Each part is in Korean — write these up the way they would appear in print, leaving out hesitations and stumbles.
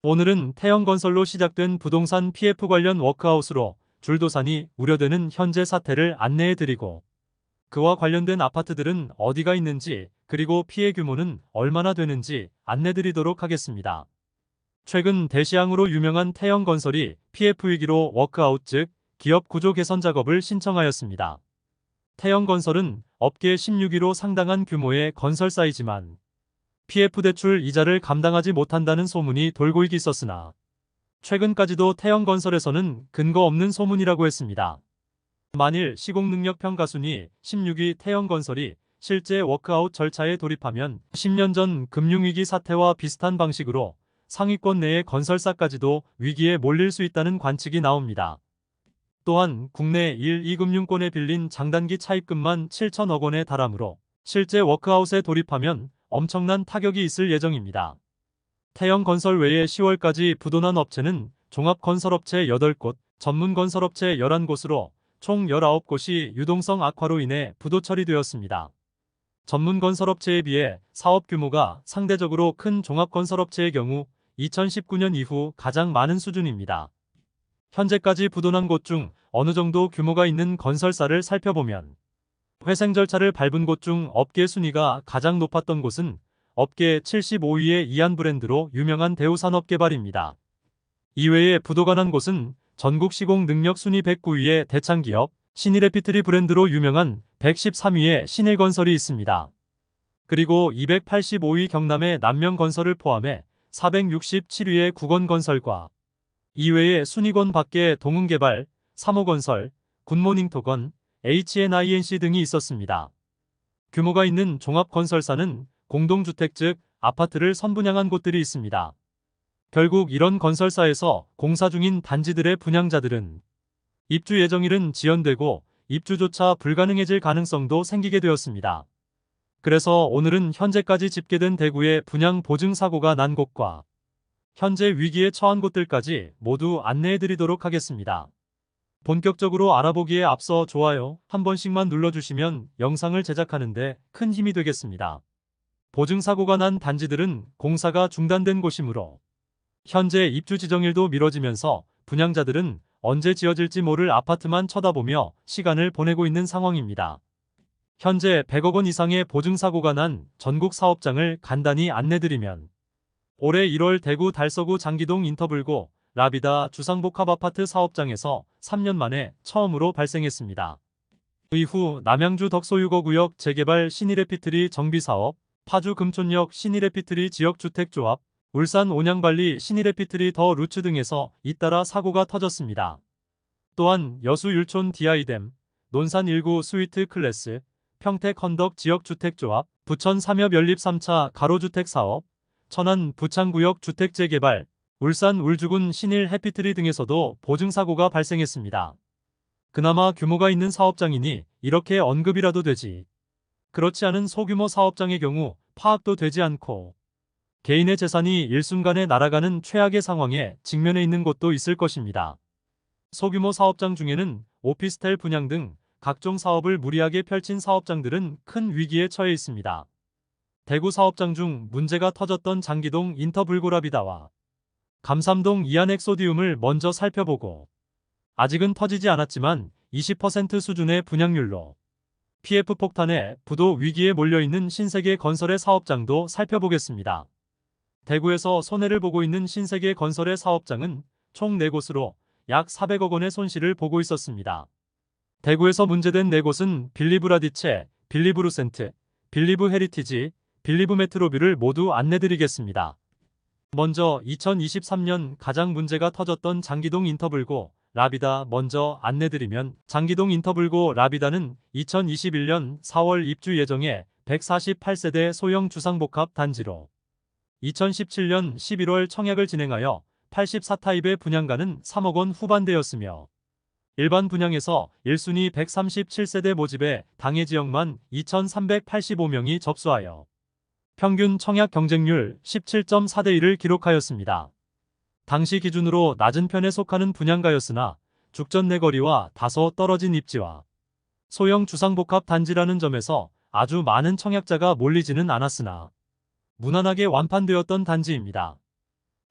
오늘은 태형건설로 시작된 부동산 PF 관련 워크아웃으로 줄도산이 우려되는 현재 사태를 안내해드리고, 그와 관련된 아파트들은 어디가 있는지, 그리고 피해 규모는 얼마나 되는지 안내드리도록 하겠습니다. 최근 대시항으로 유명한 태형건설이 PF 위기로 워크아웃, 즉 기업 구조 개선 작업을 신청하였습니다. 태형건설은 업계 16위로 상당한 규모의 건설사이지만 PF 대출 이자를 감당하지 못한다는 소문이 돌고 있었으나 최근까지도 태형건설에서는 근거 없는 소문이라고 했습니다. 만일 시공능력평가 순위 16위 태형건설이 실제 워크아웃 절차에 돌입하면 10년 전 금융위기 사태와 비슷한 방식으로 상위권 내의 건설사까지도 위기에 몰릴 수 있다는 관측이 나옵니다. 또한 국내 1, 2금융권에 빌린 장단기 차입금만 7천억 원에 달하므로 실제 워크아웃에 돌입하면 엄청난 타격이 있을 예정입니다. 태형건설 외에 10월까지 부도난 업체는 종합건설업체 8곳, 전문건설업체 11곳으로 총 19곳이 유동성 악화로 인해 부도 처리되었습니다. 전문건설업체에 비해 사업 규모가 상대적으로 큰 종합건설업체의 경우 2019년 이후 가장 많은 수준입니다. 현재까지 부도난 곳 중 어느 정도 규모가 있는 건설사를 살펴보면 회생 절차를 밟은 곳 중 업계 순위가 가장 높았던 곳은 업계 75위의 이한브랜드로 유명한 대우산업개발입니다. 이외에 부도가 난 곳은 전국 시공 능력 순위 109위의 대창기업, 신일에피트리 브랜드로 유명한 113위의 신일건설이 있습니다. 그리고 285위 경남의 남명건설을 포함해 467위의 국원건설과 이외에 순위권 밖에 동흥개발, 3호건설, 굿모닝토건, HNINC 등이 있었습니다. 규모가 있는 종합건설사는 공동주택 즉 아파트를 선분양한 곳들이 있습니다. 결국 이런 건설사에서 공사 중인 단지들의 분양자들은 입주 예정일은 지연되고 입주조차 불가능해질 가능성도 생기게 되었습니다. 그래서 오늘은 현재까지 집계된 대구의 분양 보증 사고가 난 곳과 현재 위기에 처한 곳들까지 모두 안내해드리도록 하겠습니다. 본격적으로 알아보기에 앞서 좋아요 한 번씩만 눌러주시면 영상을 제작하는데 큰 힘이 되겠습니다. 보증사고가 난 단지들은 공사가 중단된 곳이므로 현재 입주 지정일도 미뤄지면서 분양자들은 언제 지어질지 모를 아파트만 쳐다보며 시간을 보내고 있는 상황입니다. 현재 100억 원 이상의 보증사고가 난 전국 사업장을 간단히 안내드리면 올해 1월 대구 달서구 장기동 인터블고 라비다 주상복합아파트 사업장에서 3년 만에 처음으로 발생했습니다. 이후 남양주 덕소유거구역 재개발 신일에피트리 정비사업, 파주 금촌역 신일에피트리 지역주택조합, 울산 온양발리 신일에피트리 더 루츠 등에서 잇따라 사고가 터졌습니다. 또한 여수 율촌 디아이댐, 논산 1구 스위트 클래스, 평택 헌덕 지역주택조합, 부천 삼엽 연립 3차 가로주택사업, 천안 부창구역 주택재개발, 울산 울주군 신일 해피트리 등에서도 보증사고가 발생했습니다. 그나마 규모가 있는 사업장이니 이렇게 언급이라도 되지. 그렇지 않은 소규모 사업장의 경우 파악도 되지 않고 개인의 재산이 일순간에 날아가는 최악의 상황에 직면해 있는 곳도 있을 것입니다. 소규모 사업장 중에는 오피스텔 분양 등 각종 사업을 무리하게 펼친 사업장들은 큰 위기에 처해 있습니다. 대구 사업장 중 문제가 터졌던 장기동 인터블고라비다와 감삼동 이안엑소디움을 먼저 살펴보고 아직은 터지지 않았지만 20% 수준의 분양률로 PF 폭탄에 부도 위기에 몰려있는 신세계 건설의 사업장도 살펴보겠습니다. 대구에서 손해를 보고 있는 신세계 건설의 사업장은 총 4곳으로 약 400억 원의 손실을 보고 있었습니다. 대구에서 문제된 4곳은 빌리브라디체, 빌리브루센트, 빌리브 헤리티지, 빌리브 메트로뷰를 모두 안내드리겠습니다. 먼저 2023년 가장 문제가 터졌던 장기동 인터블고 라비다 먼저 안내드리면 장기동 인터블고 라비다는 2021년 4월 입주 예정의 148세대 소형 주상복합 단지로 2017년 11월 청약을 진행하여 84타입의 분양가는 3억 원 후반대였으며 일반 분양에서 1순위 137세대 모집에 당해 지역만 2,385명이 접수하여 평균 청약 경쟁률 17.4대1을 기록하였습니다. 당시 기준으로 낮은 편에 속하는 분양가였으나 죽전 내거리와 다소 떨어진 입지와 소형 주상복합 단지라는 점에서 아주 많은 청약자가 몰리지는 않았으나 무난하게 완판되었던 단지입니다.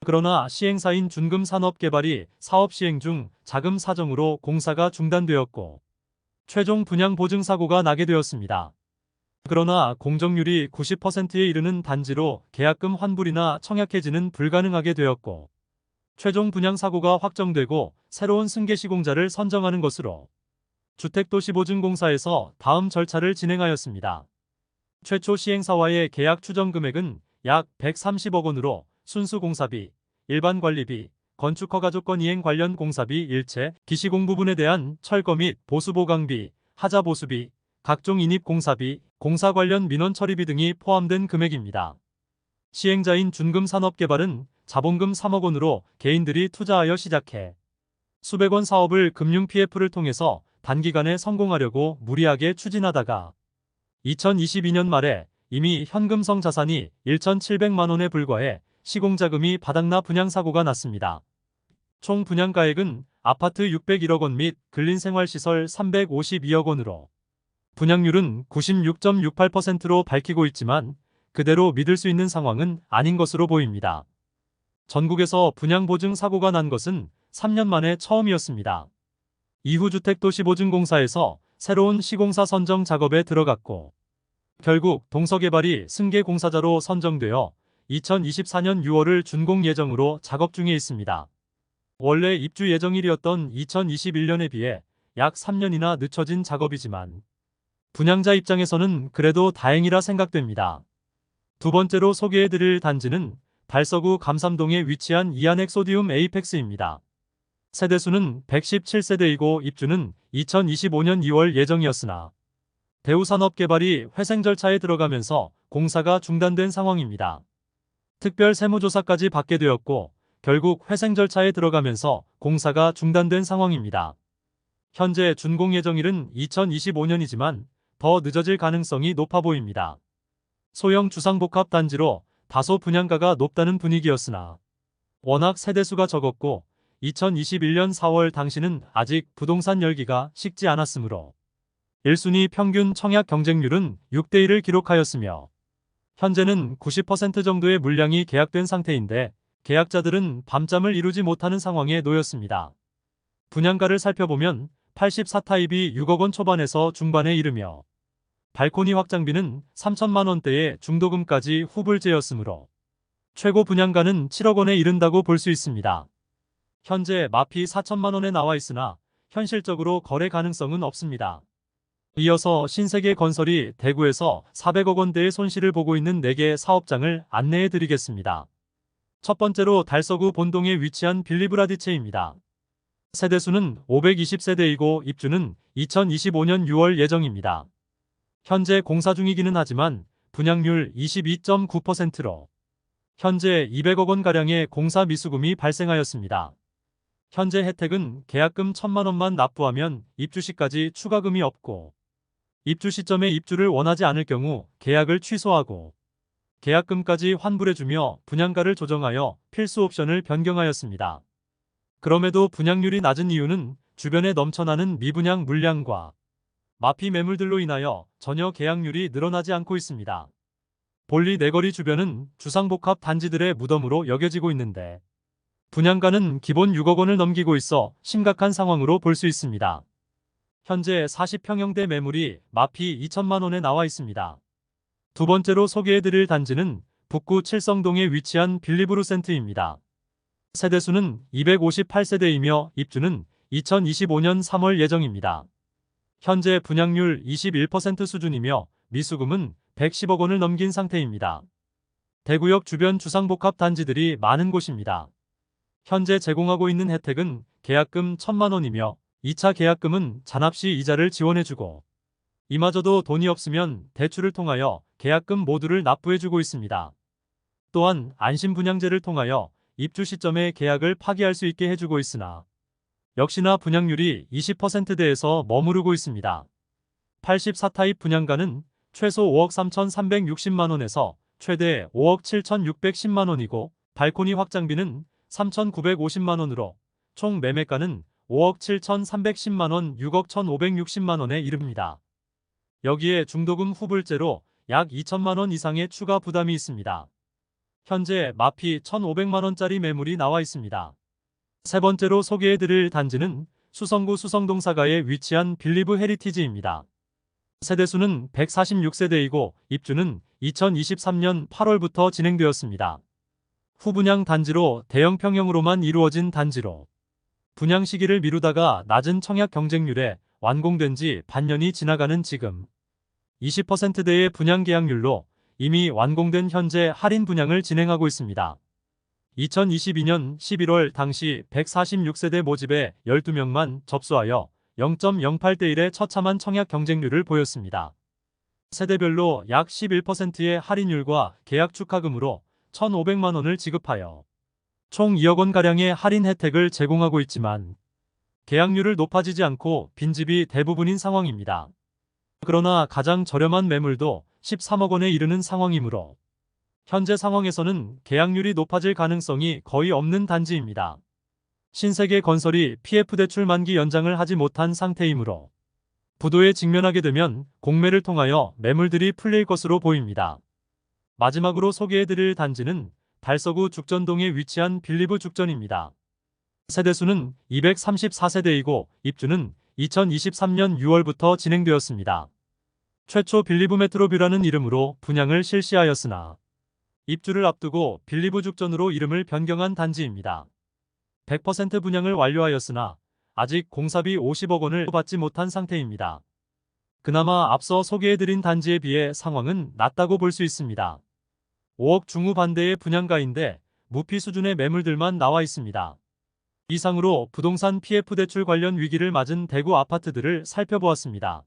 그러나 시행사인 준금산업개발이 사업 시행 중 자금 사정으로 공사가 중단되었고 최종 분양 보증 사고가 나게 되었습니다. 그러나 공정률이 90%에 이르는 단지로 계약금 환불이나 청약 해지는 불가능하게 되었고 최종 분양 사고가 확정되고 새로운 승계 시공자를 선정하는 것으로 주택도시보증공사에서 다음 절차를 진행하였습니다. 최초 시행사와의 계약 추정 금액은 약 130억 원으로 순수 공사비, 일반 관리비, 건축허가 조건 이행 관련 공사비 일체, 기시공 부분에 대한 철거 및 보수 보강비, 하자 보수비, 각종 인입 공사비, 공사 관련 민원 처리비 등이 포함된 금액입니다. 시행자인 준금산업개발은 자본금 3억 원으로 개인들이 투자하여 시작해 수백 원 사업을 금융 PF를 통해서 단기간에 성공하려고 무리하게 추진하다가 2022년 말에 이미 현금성 자산이 1,700만 원에 불과해 시공자금이 바닥나 분양사고가 났습니다. 총 분양가액은 아파트 601억 원 및 근린생활시설 352억 원으로 분양률은 96.68%로 밝히고 있지만 그대로 믿을 수 있는 상황은 아닌 것으로 보입니다. 전국에서 분양보증 사고가 난 것은 3년 만에 처음이었습니다. 이후 주택도시보증공사에서 새로운 시공사 선정 작업에 들어갔고 결국 동서개발이 승계 공사자로 선정되어 2024년 6월을 준공 예정으로 작업 중에 있습니다. 원래 입주 예정일이었던 2021년에 비해 약 3년이나 늦춰진 작업이지만 분양자 입장에서는 그래도 다행이라 생각됩니다. 두 번째로 소개해드릴 단지는 달서구 감삼동에 위치한 이안엑 소디움 에이펙스입니다. 세대수는 117세대이고 입주는 2025년 2월 예정이었으나 대우산업개발이 회생 절차에 들어가면서 공사가 중단된 상황입니다. 특별 세무조사까지 받게 되었고 결국 회생 절차에 들어가면서 공사가 중단된 상황입니다. 현재 준공 예정일은 2025년이지만 더 늦어질 가능성이 높아 보입니다. 소형 주상복합 단지로 다소 분양가가 높다는 분위기였으나 워낙 세대수가 적었고 2021년 4월 당시는 아직 부동산 열기가 식지 않았으므로 1순위 평균 청약 경쟁률은 6대1을 기록하였으며 현재는 90% 정도의 물량이 계약된 상태인데 계약자들은 밤잠을 이루지 못하는 상황에 놓였습니다. 분양가를 살펴보면 84타입이 6억 원 초반에서 중반에 이르며 발코니 확장비는 3천만 원대의 중도금까지 후불제였으므로 최고 분양가는 7억 원에 이른다고 볼 수 있습니다. 현재 마피 4천만 원에 나와 있으나 현실적으로 거래 가능성은 없습니다. 이어서 신세계건설이 대구에서 400억 원대의 손실을 보고 있는 4개 사업장을 안내해 드리겠습니다. 첫 번째로 달서구 본동에 위치한 빌리브라디체입니다. 세대수는 520세대이고 입주는 2025년 6월 예정입니다. 현재 공사 중이기는 하지만 분양률 22.9%로 현재 200억 원가량의 공사 미수금이 발생하였습니다. 현재 혜택은 계약금 1,000만 원만 납부하면 입주 시까지 추가금이 없고 입주 시점에 입주를 원하지 않을 경우 계약을 취소하고 계약금까지 환불해주며 분양가를 조정하여 필수 옵션을 변경하였습니다. 그럼에도 분양률이 낮은 이유는 주변에 넘쳐나는 미분양 물량과 마피 매물들로 인하여 전혀 계약률이 늘어나지 않고 있습니다. 볼리 내거리 주변은 주상복합 단지들의 무덤으로 여겨지고 있는데 분양가는 기본 6억 원을 넘기고 있어 심각한 상황으로 볼 수 있습니다. 현재 40평형대 매물이 마피 2천만 원에 나와 있습니다. 두 번째로 소개해드릴 단지는 북구 칠성동에 위치한 빌리브루센트입니다. 세대수는 258세대이며 입주는 2025년 3월 예정입니다. 현재 분양률 21% 수준이며 미수금은 110억 원을 넘긴 상태입니다. 대구역 주변 주상복합 단지들이 많은 곳입니다. 현재 제공하고 있는 혜택은 계약금 1,000만 원이며 2차 계약금은 잔압시 이자를 지원해주고 이마저도 돈이 없으면 대출을 통하여 계약금 모두를 납부해주고 있습니다. 또한 안심분양제를 통하여 입주 시점에 계약을 파기할 수 있게 해주고 있으나 역시나 분양률이 20%대에서 머무르고 있습니다. 84타입 분양가는 최소 5억 3,360만 원에서 최대 5억 7,610만 원이고 발코니 확장비는 3,950만 원으로 총 매매가는 5억 7,310만 원, 6억 1,560만 원에 이릅니다. 여기에 중도금 후불제로 약 2천만 원 이상의 추가 부담이 있습니다. 현재 마피 1,500만원짜리 매물이 나와 있습니다. 세 번째로 소개해드릴 단지는 수성구 수성동사가에 위치한 빌리브 헤리티지입니다. 세대수는 146세대이고 입주는 2023년 8월부터 진행되었습니다. 후분양 단지로 대형 평형으로만 이루어진 단지로 분양 시기를 미루다가 낮은 청약 경쟁률에 완공된 지 반년이 지나가는 지금 20%대의 분양 계약률로 이미 완공된 현재 할인 분양을 진행하고 있습니다. 2022년 11월 당시 146세대 모집에 12명만 접수하여 0.08대 1의 처참한 청약 경쟁률을 보였습니다. 세대별로 약 11%의 할인율과 계약 축하금으로 1,500만 원을 지급하여 총 2억 원가량의 할인 혜택을 제공하고 있지만 계약률을 높아지지 않고 빈집이 대부분인 상황입니다. 그러나 가장 저렴한 매물도 13억 원에 이르는 상황이므로 현재 상황에서는 계약률이 높아질 가능성이 거의 없는 단지입니다. 신세계 건설이 PF 대출 만기 연장을 하지 못한 상태이므로 부도에 직면하게 되면 공매를 통하여 매물들이 풀릴 것으로 보입니다. 마지막으로 소개해드릴 단지는 달서구 죽전동에 위치한 빌리브 죽전입니다. 세대수는 234세대이고 입주는 2023년 6월부터 진행되었습니다. 최초 빌리브 메트로뷰라는 이름으로 분양을 실시하였으나 입주를 앞두고 빌리브 죽전으로 이름을 변경한 단지입니다. 100% 분양을 완료하였으나 아직 공사비 50억 원을 받지 못한 상태입니다. 그나마 앞서 소개해드린 단지에 비해 상황은 낫다고 볼 수 있습니다. 5억 중후반대의 분양가인데 무피 수준의 매물들만 나와 있습니다. 이상으로 부동산 PF 대출 관련 위기를 맞은 대구 아파트들을 살펴보았습니다.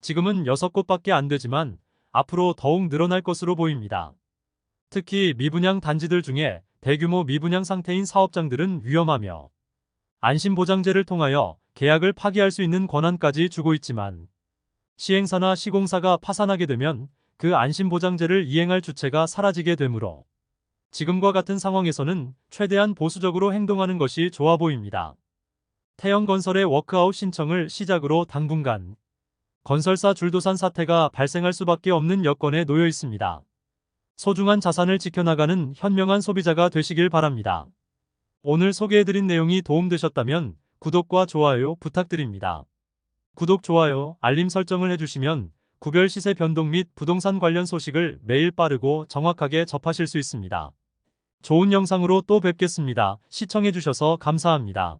지금은 6곳밖에 안 되지만 앞으로 더욱 늘어날 것으로 보입니다. 특히 미분양 단지들 중에 대규모 미분양 상태인 사업장들은 위험하며 안심보장제를 통하여 계약을 파기할 수 있는 권한까지 주고 있지만 시행사나 시공사가 파산하게 되면 그 안심보장제를 이행할 주체가 사라지게 되므로 지금과 같은 상황에서는 최대한 보수적으로 행동하는 것이 좋아 보입니다. 태영건설의 워크아웃 신청을 시작으로 당분간 건설사 줄도산 사태가 발생할 수밖에 없는 여건에 놓여 있습니다. 소중한 자산을 지켜나가는 현명한 소비자가 되시길 바랍니다. 오늘 소개해드린 내용이 도움되셨다면 구독과 좋아요 부탁드립니다. 구독, 좋아요, 알림 설정을 해주시면 구별 시세 변동 및 부동산 관련 소식을 매일 빠르고 정확하게 접하실 수 있습니다. 좋은 영상으로 또 뵙겠습니다. 시청해주셔서 감사합니다.